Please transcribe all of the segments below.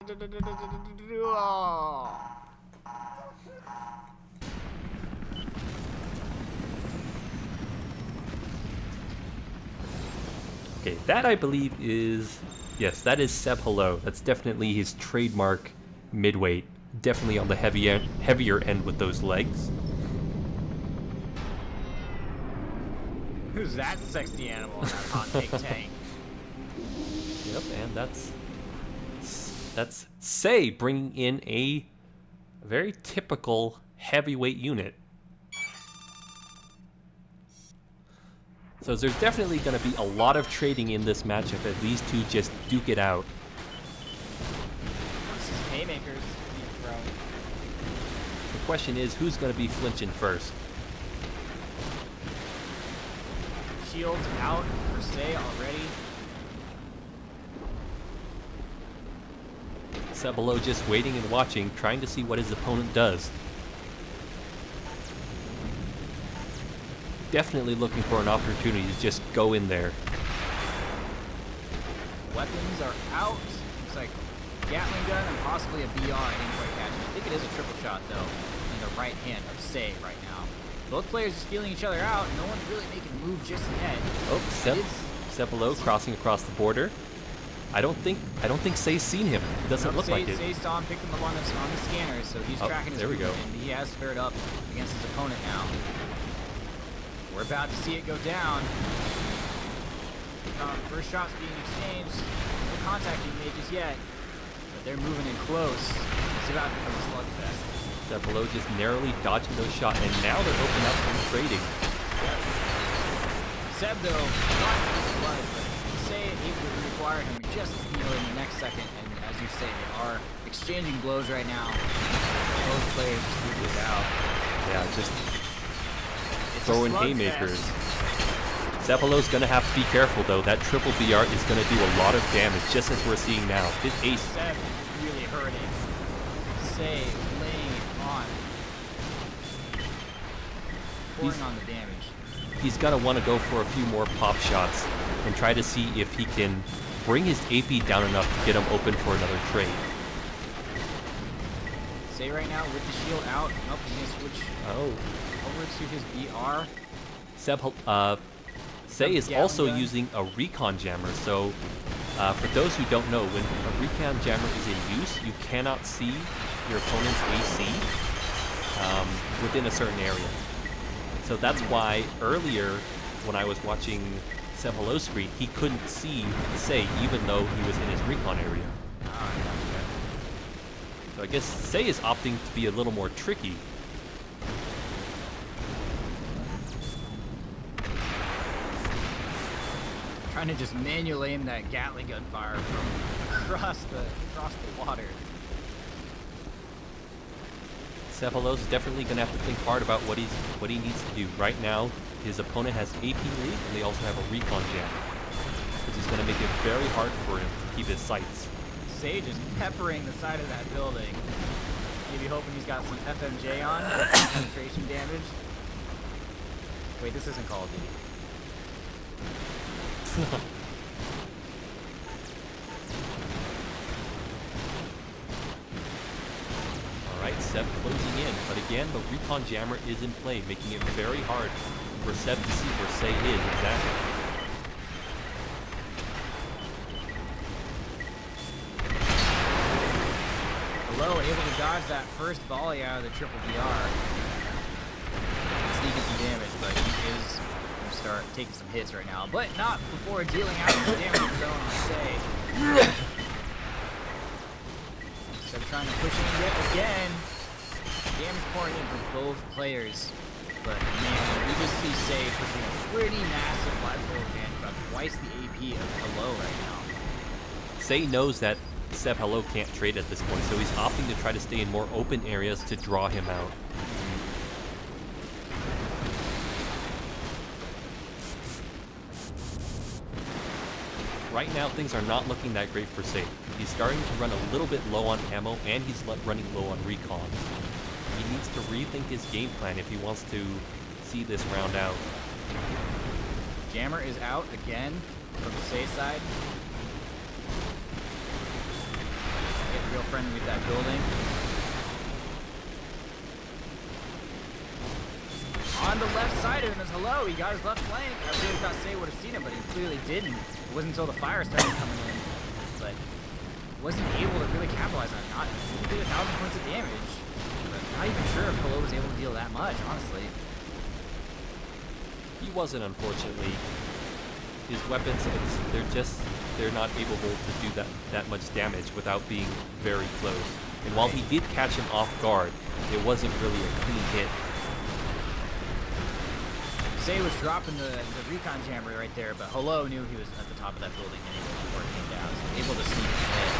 Okay, that I believe is... Yes, that is Seb Hello. That's definitely his trademark midweight. Definitely on the heavier end with those legs. Who's that sexy animal in that hot take tank? Yep, and that's Seigh bringing in a very typical heavyweight unit. So there's definitely going to be a lot of trading in this matchup as these two just duke it out. Haymakers being thrown. The question is, who's going to be flinching first? Shields out for Seigh already. Seb below just waiting and watching, trying to see what his opponent does. Definitely looking for an opportunity to just go in there. Weapons are out. Looks like Gatling gun and possibly a BR. I didn't quite catch it. I think it is a triple shot though in the right hand of Seigh right now. Both players just feeling each other out. No one's really making a move just yet. Oh, Seb below crossing across the border. I don't think Seigh's seen him. It doesn't look like it. Seigh saw him, picked him up on the scanner, so he's tracking his movement, and he has squared up against his opponent now. We're about to see it go down. First shot's being exchanged. No contact being made just yet, but they're moving in close. It's about to become a slugfest. Seb below just narrowly dodging those shots, and now they're opening up some trading. Seb though, not blood, but Seigh it would require him just in the next second, and as you say, they are exchanging blows right now. Both players just move this out. Yeah, just throwing haymakers. Seb below's gonna have to be careful though. That triple BR is gonna do a lot of damage, just as we're seeing now. This ace. Seb is really hurting. Seigh laying it on. Pouring on the damage. He's gonna want to go for a few more pop shots and try to see if he can bring his AP down enough to get him open for another trade. Seigh right now with the shield out. Nope, he's gonna switch over to his BR. Seigh is also using a recon jammer, so for those who don't know, when a recon jammer is in use, you cannot see your opponent's AC within a certain area. So that's why earlier, when I was watching Seb Hello's screen, he couldn't see Seigh even though he was in his recon area. So I guess Seigh is opting to be a little more tricky. Trying to just manual aim that Gatling gun fire from across the water. Seb Hello's definitely going to have to think hard about what he needs to do. Right now, his opponent has AP lead, and they also have a recon jam, which is going to make it very hard for him to keep his sights. Seigh just peppering the side of that building. Maybe hoping he's got some FMJ on, penetration damage. Wait, this isn't Call of Duty. Alright, Seb closing in, but again, the recon jammer is in play, making it very hard for Seb to see where Seigh is exactly. Hello, able to dodge that first volley out of the triple BR. Sneaking some damage, but he is going to start taking some hits right now, but not before dealing out the damage zone on Seigh. So trying to push in yet again. Damage pouring in from both players. But man, we just see Seigh pushing a pretty massive lateral advantage, about twice the AP of Hello right now. Seigh knows that Seb Hello can't trade at this point, so he's opting to try to stay in more open areas to draw him out. Right now, things are not looking that great for Seigh. He's starting to run a little bit low on ammo, and he's running low on recon. He needs to rethink his game plan if he wants to see this round out. Jammer is out again from the Seigh side. Getting real friendly with that building. On the left side of him is Hello. He got his left flank. I really thought Seigh would have seen it, but he clearly didn't. It wasn't until the fire started coming in, but wasn't able to really capitalize on it. Not he did 1,000 points of damage, but not even sure if Hello was able to deal that much, honestly. He wasn't, unfortunately. His weapons, they're not able to do that much damage without being very close. And while he did catch him off guard, it wasn't really a clean hit. Seigh was dropping the recon jammer right there, but Hello knew he was at the top of that building and able to work him down. So able to sneak ahead.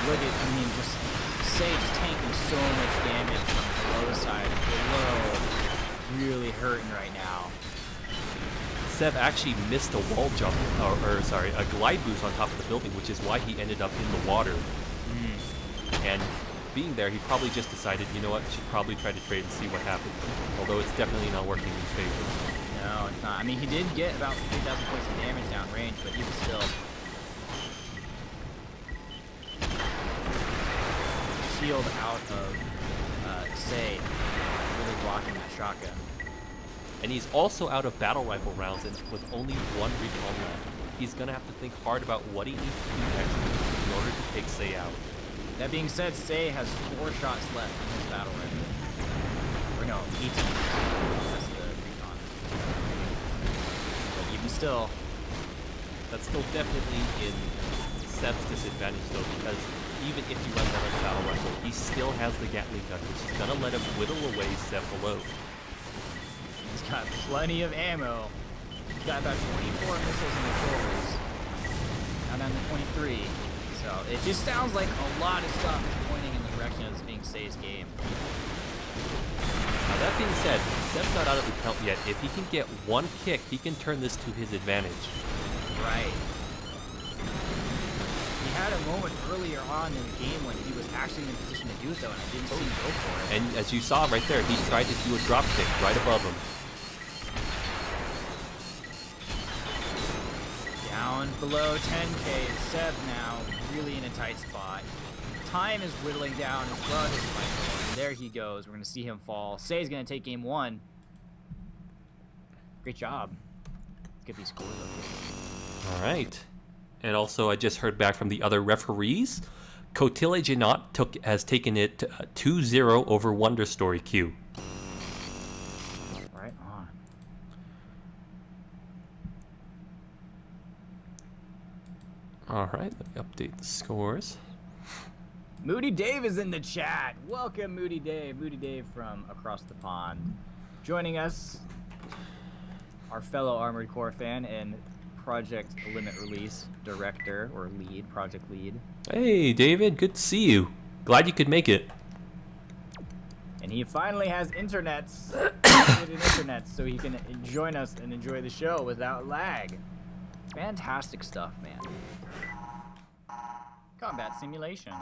Look at, I mean, just Seigh just tanking so much damage from Hello's side. Hello really hurting right now. Sev actually missed a wall jump, or sorry, a glide boost on top of the building, which is why he ended up in the water. And being there, he probably just decided, you know what, should probably try to trade and see what happens. Although it's definitely not working in his favor. No, it's not. I mean, he did get about 3,000 points of damage downrange, but he was still shield out of Seigh, really blocking that shotgun. And he's also out of battle rifle rounds, and with only one recon left, he's gonna have to think hard about what he needs to do next in order to take Seigh out. That being said, Seigh has 4 shots left in his battle rifle. Or no, 18. That's the recon. But even still, that's still definitely in Seb's disadvantage though, because even if he runs out of battle rifle, he still has the Gatling gun, which is gonna let him whittle away Seb below. He's got plenty of ammo. He's got about 24 missiles in the shoulders. Now down to 23. So it just sounds like a lot of stuff is pointing in the direction of this being Seigh's game. Now that being said, Seb's not out of the count yet. If he can get one kick, he can turn this to his advantage. Right. He had a moment earlier on in the game when he was actually in a position to do it though, and I didn't see him go for it. And as you saw right there, he tried to do a drop kick right above him. Down below 10k, Seb now really in a tight spot. Time is whittling down as well as his Michael, and there he goes. We're going to see him fall. Seigh's going to take game 1. Great job. Let's get these scores up. All right. And also, I just heard back from the other referees. Kotile Janot has taken it 2-0 over Wonder Story Q. Right on. All right, let me update the scores. Moody Dave is in the chat. Welcome, Moody Dave. Moody Dave from across the pond. Joining us, our fellow Armored Core fan and Project Limit Release director, or lead, project lead. Hey, David, good to see you. Glad you could make it. And he finally has internets, so he can join us and enjoy the show without lag. Fantastic stuff, man. Combat simulation.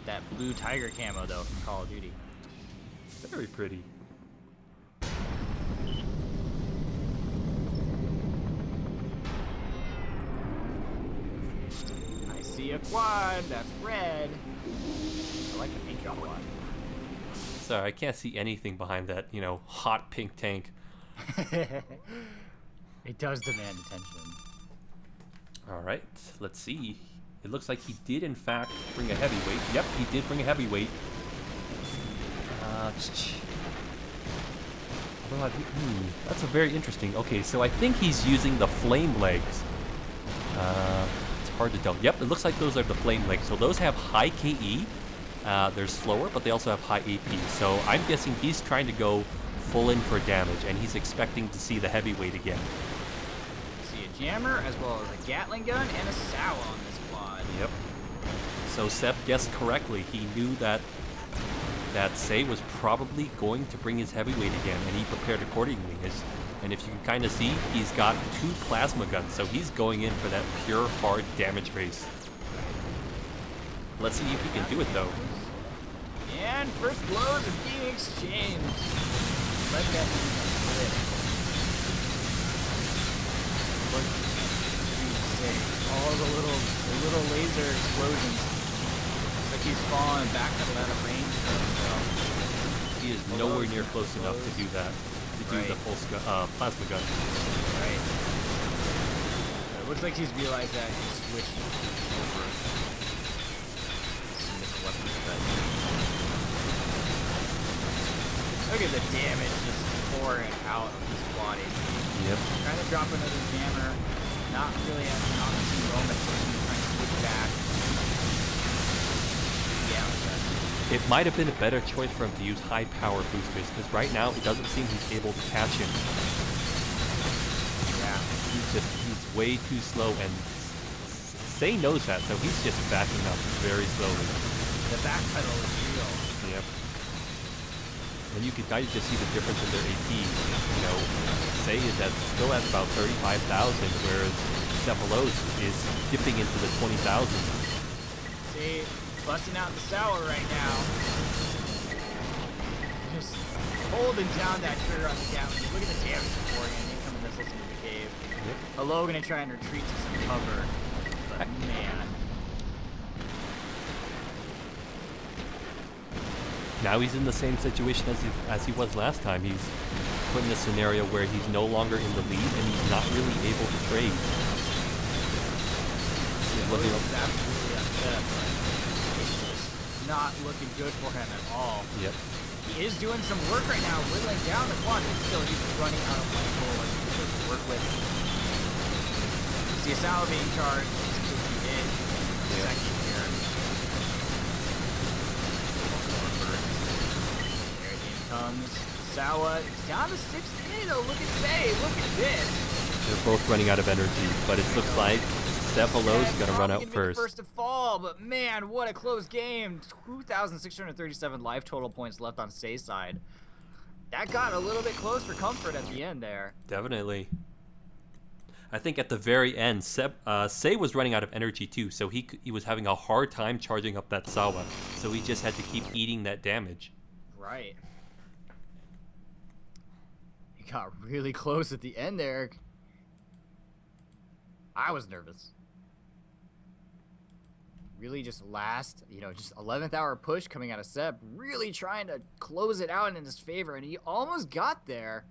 That blue tiger camo though from Call of Duty. Very pretty. I see a quad, that's red. I like the paint job a lot. Sorry, I can't see anything behind that, you know, hot pink tank. It does demand attention. All right, let's see. It looks like he did, in fact, bring a heavyweight. Yep, he did bring a heavyweight. That's a very interesting. Okay, so I think he's using the flame legs. It's hard to tell. Yep, it looks like those are the flame legs. So those have high KE. They're slower, but they also have high AP. So I'm guessing he's trying to go full in for damage, and he's expecting to see the heavyweight again. See a jammer, as well as a Gatling gun and a Sow on this quad. Yep. So Seb guessed correctly. He knew that Seigh was probably going to bring his heavyweight again, and he prepared accordingly. And if you can kind of see, he's got 2 plasma guns, so he's going in for that pure hard damage race. Let's see if he can do it though. And and first blows are being exchanged. Let that be lit. Look, all the little laser explosions. Like he's falling back out of range for himself. He is nowhere near close enough to do that. To do the plasma gun. Right. It looks like he's realized that he switched over. Look at the damage just pouring out of his body. Yep. Trying to drop another jammer. Not really at an opportune moment. Trying to switch back. Yeah. It might have been a better choice for him to use high power boosters, because right now it doesn't seem he's able to catch him. Yeah. He's way too slow, and Seigh knows that, so he's just backing up very slowly. The back pedal is real. Yep. And you can kind of just see the difference in their AP. You know, Seigh is still at about 35,000, whereas Cephalos is dipping into the 20,000. Seigh busting out the sour right now. Just holding down that trigger on the Gatling. Look at the damage before again. Incoming missiles into the cave. Yep. Hello gonna try and retreat to some cover. But man. Now he's in the same situation as he was last time. He's put in a scenario where he's no longer in the lead and he's not really able to trade. He's looking up. Absolutely upset, but it's just not looking good for him at all. Yep. He is doing some work right now, whittling down the quad, but still he's running out of life hole to work with. See a Sour being charged. In second here. There it comes. Sawa is down to 16 though. Look at Seigh. Look at this. They're both running out of energy, but it looks like Cephalos is going to run out first. First to fall, but man, what a close game. 2,637 life total points left on Seigh's side. That got a little bit close for comfort at the end there. Definitely. I think at the very end, Seigh was running out of energy too, so he was having a hard time charging up that Sawa. So he just had to keep eating that damage. Right. He got really close at the end there. I was nervous. Really just last, just 11th hour push coming out of Seb, really trying to close it out in his favor, and he almost got there.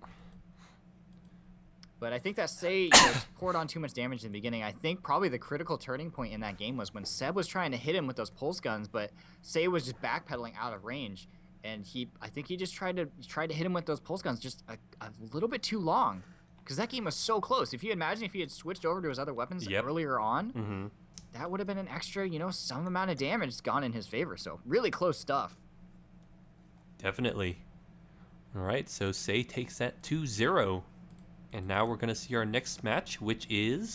But I think that Seigh poured on too much damage in the beginning. I think probably the critical turning point in that game was when Seb was trying to hit him with those pulse guns, but Seigh was just backpedaling out of range, and I think he just tried to hit him with those pulse guns just a little bit too long, because that game was so close. If you imagine if he had switched over to his other weapons earlier on, that would have been an extra, some amount of damage gone in his favor. So really close stuff. Definitely. All right, so Seigh takes that 2-0. And now we're going to see our next match, which is